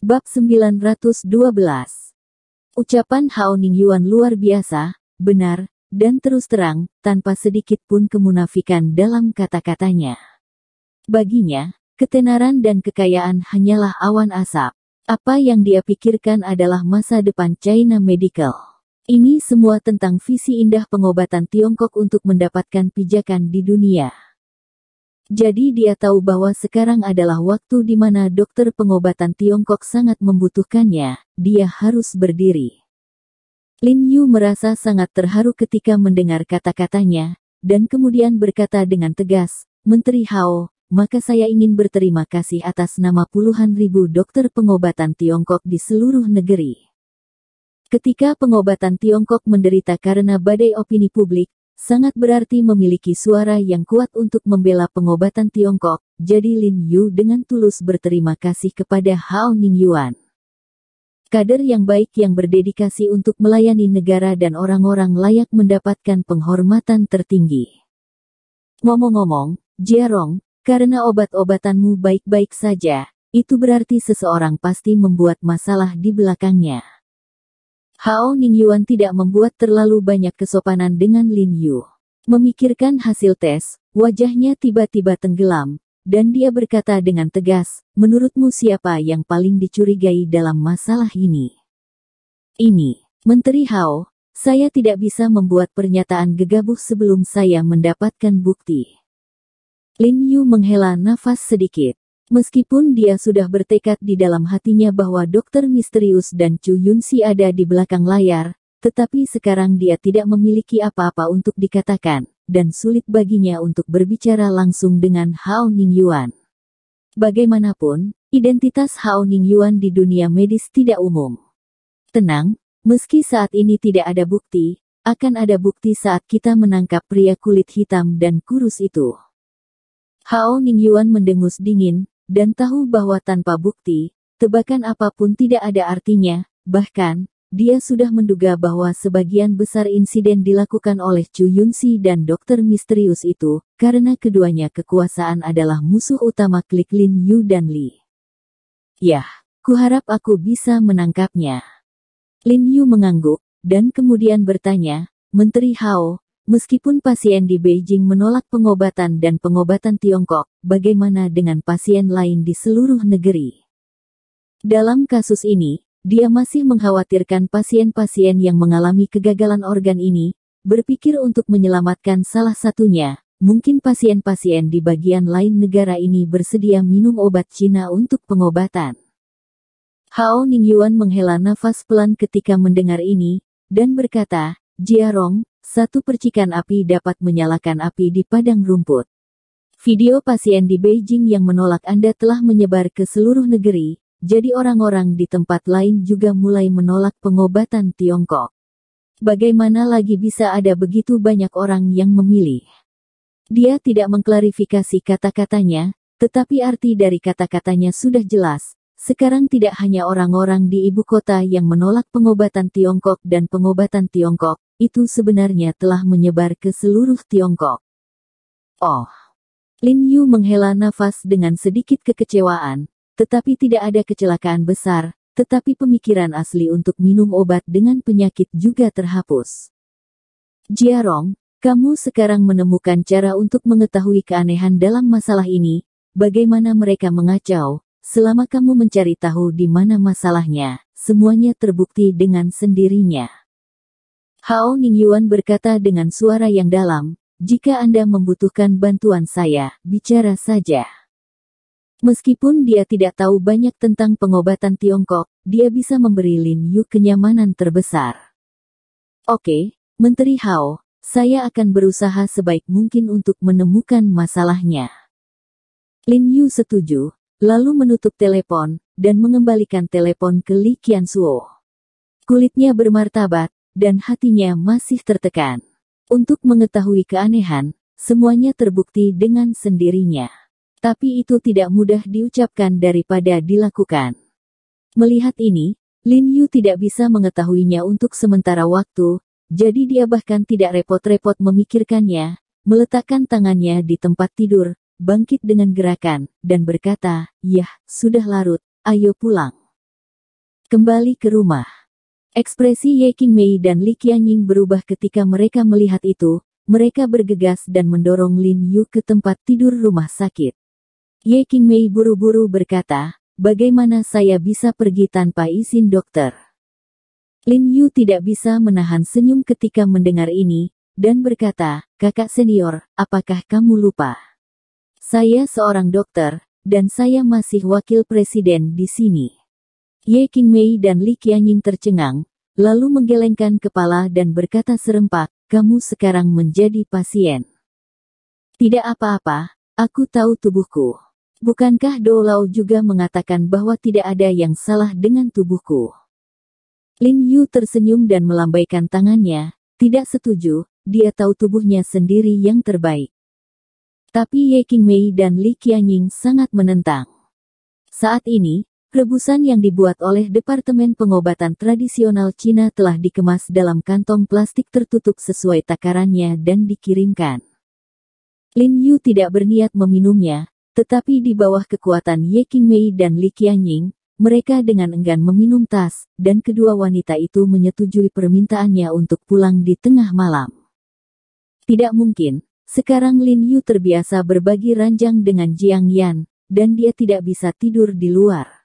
Bab 912. Ucapan Hao Ningyuan luar biasa, benar, dan terus terang, tanpa sedikit pun kemunafikan dalam kata-katanya. Baginya, ketenaran dan kekayaan hanyalah awan asap. Apa yang dia pikirkan adalah masa depan China Medical. Ini semua tentang visi indah pengobatan Tiongkok untuk mendapatkan pijakan di dunia. Jadi dia tahu bahwa sekarang adalah waktu di mana dokter pengobatan Tiongkok sangat membutuhkannya, dia harus berdiri. Lin Yu merasa sangat terharu ketika mendengar kata-katanya, dan kemudian berkata dengan tegas, "Menteri Hao, maka saya ingin berterima kasih atas nama puluhan ribu dokter pengobatan Tiongkok di seluruh negeri. Ketika pengobatan Tiongkok menderita karena badai opini publik, sangat berarti memiliki suara yang kuat untuk membela pengobatan Tiongkok, jadi Lin Yu dengan tulus berterima kasih kepada Hao Ningyuan. Kader yang baik yang berdedikasi untuk melayani negara dan orang-orang layak mendapatkan penghormatan tertinggi. Ngomong-ngomong, Jiarong, karena obat-obatanmu baik-baik saja, itu berarti seseorang pasti membuat masalah di belakangnya." Hao Ningyuan tidak membuat terlalu banyak kesopanan dengan Lin Yu. Memikirkan hasil tes, wajahnya tiba-tiba tenggelam, dan dia berkata dengan tegas, "Menurutmu siapa yang paling dicurigai dalam masalah ini?" "Ini, Menteri Hao, saya tidak bisa membuat pernyataan gegabah sebelum saya mendapatkan bukti." Lin Yu menghela nafas sedikit. Meskipun dia sudah bertekad di dalam hatinya bahwa dokter misterius dan Chu Yunxi ada di belakang layar, tetapi sekarang dia tidak memiliki apa-apa untuk dikatakan, dan sulit baginya untuk berbicara langsung dengan Hao Ningyuan. Bagaimanapun, identitas Hao Ningyuan di dunia medis tidak umum. Tenang, meski saat ini tidak ada bukti, akan ada bukti saat kita menangkap pria kulit hitam dan kurus itu. Hao Ningyuan mendengus dingin, dan tahu bahwa tanpa bukti, tebakan apapun tidak ada artinya, bahkan, dia sudah menduga bahwa sebagian besar insiden dilakukan oleh Chu Yunxi dan dokter misterius itu, karena keduanya kekuasaan adalah musuh utama klik Lin Yu dan Li. "Yah, kuharap aku bisa menangkapnya." Lin Yu mengangguk, dan kemudian bertanya, "Menteri Hao, meskipun pasien di Beijing menolak pengobatan dan pengobatan Tiongkok, bagaimana dengan pasien lain di seluruh negeri? Dalam kasus ini, dia masih mengkhawatirkan pasien-pasien yang mengalami kegagalan organ ini, berpikir untuk menyelamatkan salah satunya, mungkin pasien-pasien di bagian lain negara ini bersedia minum obat Cina untuk pengobatan." Hao Ningyuan menghela nafas pelan ketika mendengar ini, dan berkata, "Jiarong, satu percikan api dapat menyalakan api di padang rumput. Video pasien di Beijing yang menolak Anda telah menyebar ke seluruh negeri, jadi orang-orang di tempat lain juga mulai menolak pengobatan Tiongkok. Bagaimana lagi bisa ada begitu banyak orang yang memilih?" Dia tidak mengklarifikasi kata-katanya, tetapi arti dari kata-katanya sudah jelas. Sekarang tidak hanya orang-orang di ibu kota yang menolak pengobatan Tiongkok dan pengobatan Tiongkok, itu sebenarnya telah menyebar ke seluruh Tiongkok. "Oh." Lin Yu menghela nafas dengan sedikit kekecewaan, tetapi tidak ada kecelakaan besar, tetapi pemikiran asli untuk minum obat dengan penyakit juga terhapus. "Jiarong, kamu sekarang menemukan cara untuk mengetahui keanehan dalam masalah ini, bagaimana mereka mengacau. Selama kamu mencari tahu di mana masalahnya, semuanya terbukti dengan sendirinya." Hao Ningyuan berkata dengan suara yang dalam, "Jika Anda membutuhkan bantuan saya, bicara saja." Meskipun dia tidak tahu banyak tentang pengobatan Tiongkok, dia bisa memberi Lin Yu kenyamanan terbesar. "Oke, Menteri Hao, saya akan berusaha sebaik mungkin untuk menemukan masalahnya." Lin Yu setuju, lalu menutup telepon, dan mengembalikan telepon ke Li Qianzuo. Kulitnya bermartabat, dan hatinya masih tertekan. Untuk mengetahui keanehan, semuanya terbukti dengan sendirinya. Tapi itu tidak mudah diucapkan daripada dilakukan. Melihat ini, Lin Yu tidak bisa mengetahuinya untuk sementara waktu, jadi dia bahkan tidak repot-repot memikirkannya, meletakkan tangannya di tempat tidur, bangkit dengan gerakan, dan berkata, "Yah, sudah larut, ayo pulang." Kembali ke rumah. Ekspresi Ye Qingmei dan Li Qianying berubah ketika mereka melihat itu. Mereka bergegas dan mendorong Lin Yu ke tempat tidur rumah sakit. Ye Qingmei buru-buru berkata, "Bagaimana saya bisa pergi tanpa izin dokter?" Lin Yu tidak bisa menahan senyum ketika mendengar ini, dan berkata, "Kakak senior, apakah kamu lupa? Saya seorang dokter, dan saya masih wakil presiden di sini." Ye Qingmei dan Li Qianying tercengang, lalu menggelengkan kepala dan berkata serempak, "Kamu sekarang menjadi pasien." "Tidak apa-apa, aku tahu tubuhku. Bukankah Dou Lao juga mengatakan bahwa tidak ada yang salah dengan tubuhku?" Lin Yu tersenyum dan melambaikan tangannya, tidak setuju, dia tahu tubuhnya sendiri yang terbaik. Tapi Ye Qingmei dan Li Qianying sangat menentang. Saat ini, rebusan yang dibuat oleh Departemen Pengobatan Tradisional Cina telah dikemas dalam kantong plastik tertutup sesuai takarannya dan dikirimkan. Lin Yu tidak berniat meminumnya, tetapi di bawah kekuatan Ye Qingmei dan Li Qianying, mereka dengan enggan meminum tas, dan kedua wanita itu menyetujui permintaannya untuk pulang di tengah malam. Tidak mungkin, sekarang Lin Yu terbiasa berbagi ranjang dengan Jiang Yan, dan dia tidak bisa tidur di luar.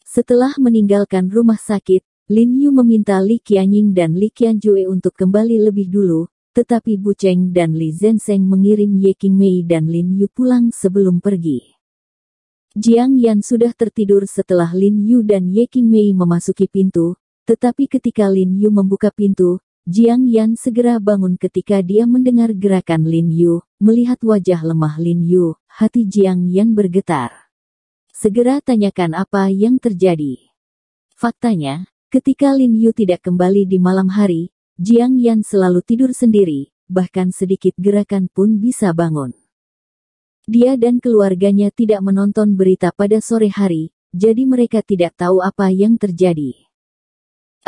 Setelah meninggalkan rumah sakit, Lin Yu meminta Li Qianying dan Li Qianjue untuk kembali lebih dulu, tetapi Bu Cheng dan Li Zhensheng mengirim Ye Qingmei dan Lin Yu pulang sebelum pergi. Jiang Yan sudah tertidur setelah Lin Yu dan Ye Qingmei memasuki pintu, tetapi ketika Lin Yu membuka pintu, Jiang Yan segera bangun ketika dia mendengar gerakan Lin Yu. Melihat wajah lemah Lin Yu, hati Jiang Yan bergetar. "Segera tanyakan apa yang terjadi." Faktanya, ketika Lin Yu tidak kembali di malam hari, Jiang Yan selalu tidur sendiri, bahkan sedikit gerakan pun bisa bangun. Dia dan keluarganya tidak menonton berita pada sore hari, jadi mereka tidak tahu apa yang terjadi.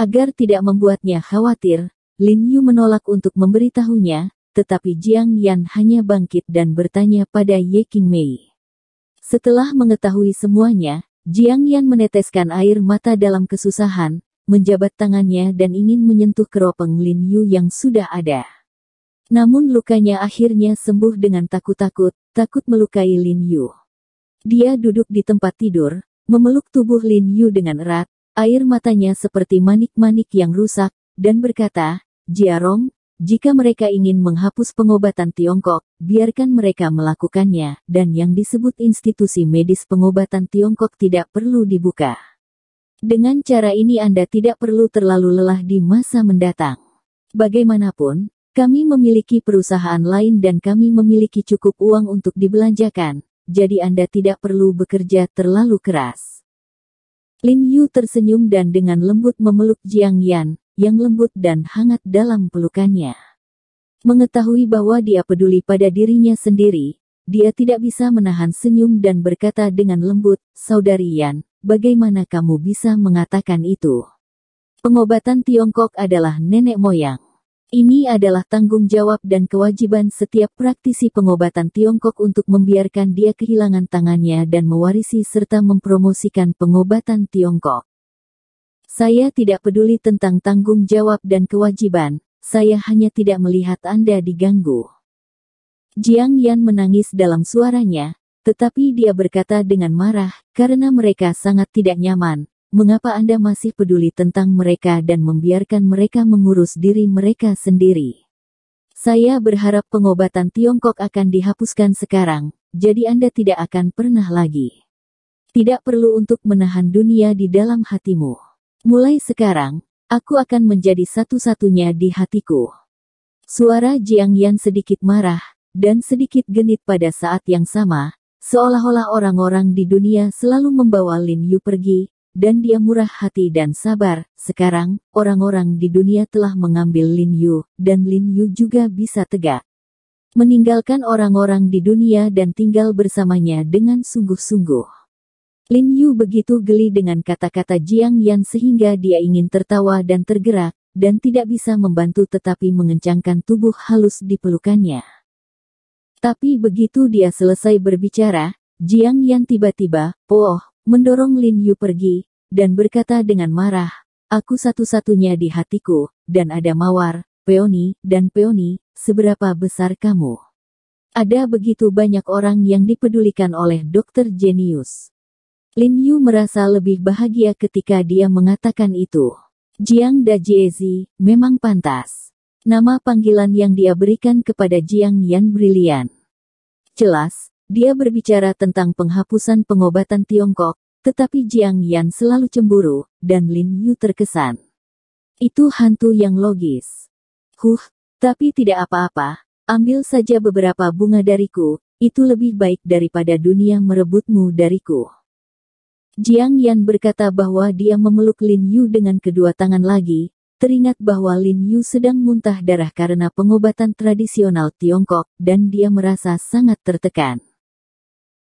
Agar tidak membuatnya khawatir, Lin Yu menolak untuk memberitahunya, tetapi Jiang Yan hanya bangkit dan bertanya pada Ye Qingmei. Setelah mengetahui semuanya, Jiang Yan meneteskan air mata dalam kesusahan, menjabat tangannya dan ingin menyentuh keropeng Lin Yu yang sudah ada. Namun lukanya akhirnya sembuh dengan takut melukai Lin Yu. Dia duduk di tempat tidur, memeluk tubuh Lin Yu dengan erat, air matanya seperti manik-manik yang rusak, dan berkata, "Jiarong, jika mereka ingin menghapus pengobatan Tiongkok, biarkan mereka melakukannya, dan yang disebut institusi medis pengobatan Tiongkok tidak perlu dibuka. Dengan cara ini Anda tidak perlu terlalu lelah di masa mendatang. Bagaimanapun, kami memiliki perusahaan lain dan kami memiliki cukup uang untuk dibelanjakan, jadi Anda tidak perlu bekerja terlalu keras." Lin Yu tersenyum dan dengan lembut memeluk Jiang Yan, yang lembut dan hangat dalam pelukannya. Mengetahui bahwa dia peduli pada dirinya sendiri, dia tidak bisa menahan senyum dan berkata dengan lembut, "Saudari Yan, bagaimana kamu bisa mengatakan itu? Pengobatan Tiongkok adalah nenek moyang. Ini adalah tanggung jawab dan kewajiban setiap praktisi pengobatan Tiongkok untuk membiarkan dia kehilangan tangannya dan mewarisi serta mempromosikan pengobatan Tiongkok. Saya tidak peduli tentang tanggung jawab dan kewajiban, saya hanya tidak melihat Anda diganggu." Jiang Yan menangis dalam suaranya, tetapi dia berkata dengan marah, "Karena mereka sangat tidak nyaman. Mengapa Anda masih peduli tentang mereka dan membiarkan mereka mengurus diri mereka sendiri? Saya berharap pengobatan Tiongkok akan dihapuskan sekarang, jadi Anda tidak akan pernah lagi. Tidak perlu untuk menahan dunia di dalam hatimu. Mulai sekarang, aku akan menjadi satu-satunya di hatiku." Suara Jiang Yan sedikit marah, dan sedikit genit pada saat yang sama, seolah-olah orang-orang di dunia selalu membawa Lin Yu pergi, dan dia murah hati dan sabar. Sekarang, orang-orang di dunia telah mengambil Lin Yu, dan Lin Yu juga bisa tegak meninggalkan orang-orang di dunia dan tinggal bersamanya dengan sungguh-sungguh. Lin Yu begitu geli dengan kata-kata Jiang Yan sehingga dia ingin tertawa dan tergerak, dan tidak bisa membantu tetapi mengencangkan tubuh halus di pelukannya. Tapi begitu dia selesai berbicara, Jiang Yan tiba-tiba, mendorong Lin Yu pergi, dan berkata dengan marah, "Aku satu-satunya di hatiku, dan ada mawar, peoni, dan peoni, seberapa besar kamu?" Ada begitu banyak orang yang dipedulikan oleh dokter jenius. Lin Yu merasa lebih bahagia ketika dia mengatakan itu. Jiang Dajiezi, memang pantas. Nama panggilan yang dia berikan kepada Jiang Yan brilian. Jelas, dia berbicara tentang penghapusan pengobatan Tiongkok, tetapi Jiang Yan selalu cemburu, dan Lin Yu terkesan. Itu hantu yang logis. Tapi tidak apa-apa, ambil saja beberapa bunga dariku, itu lebih baik daripada dunia merebutmu dariku. Jiang Yan berkata bahwa dia memeluk Lin Yu dengan kedua tangan lagi, teringat bahwa Lin Yu sedang muntah darah karena pengobatan tradisional Tiongkok, dan dia merasa sangat tertekan.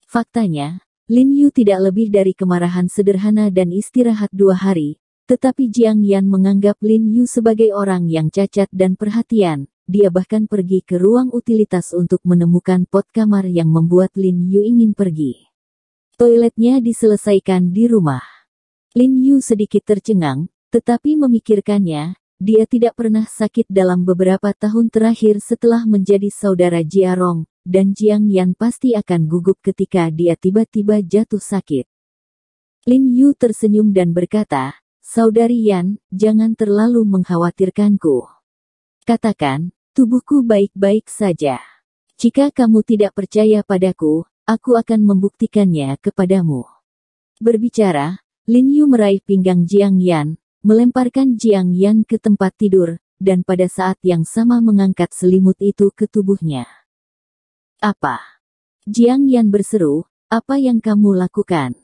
Faktanya, Lin Yu tidak lebih dari kemarahan sederhana dan istirahat 2 hari, tetapi Jiang Yan menganggap Lin Yu sebagai orang yang cacat dan perhatian. Dia bahkan pergi ke ruang utilitas untuk menemukan pot kamar yang membuat Lin Yu ingin pergi. Toiletnya diselesaikan di rumah. Lin Yu sedikit tercengang, tetapi memikirkannya, dia tidak pernah sakit dalam beberapa tahun terakhir setelah menjadi saudara Jiarong, dan Jiang Yan pasti akan gugup ketika dia tiba-tiba jatuh sakit. Lin Yu tersenyum dan berkata, "Saudari Yan, jangan terlalu mengkhawatirkanku. Katakan, tubuhku baik-baik saja. Jika kamu tidak percaya padaku, aku akan membuktikannya kepadamu." Berbicara, Lin Yu meraih pinggang Jiang Yan, melemparkan Jiang Yan ke tempat tidur, dan pada saat yang sama mengangkat selimut itu ke tubuhnya. "Apa?" Jiang Yan berseru, "Apa yang kamu lakukan?"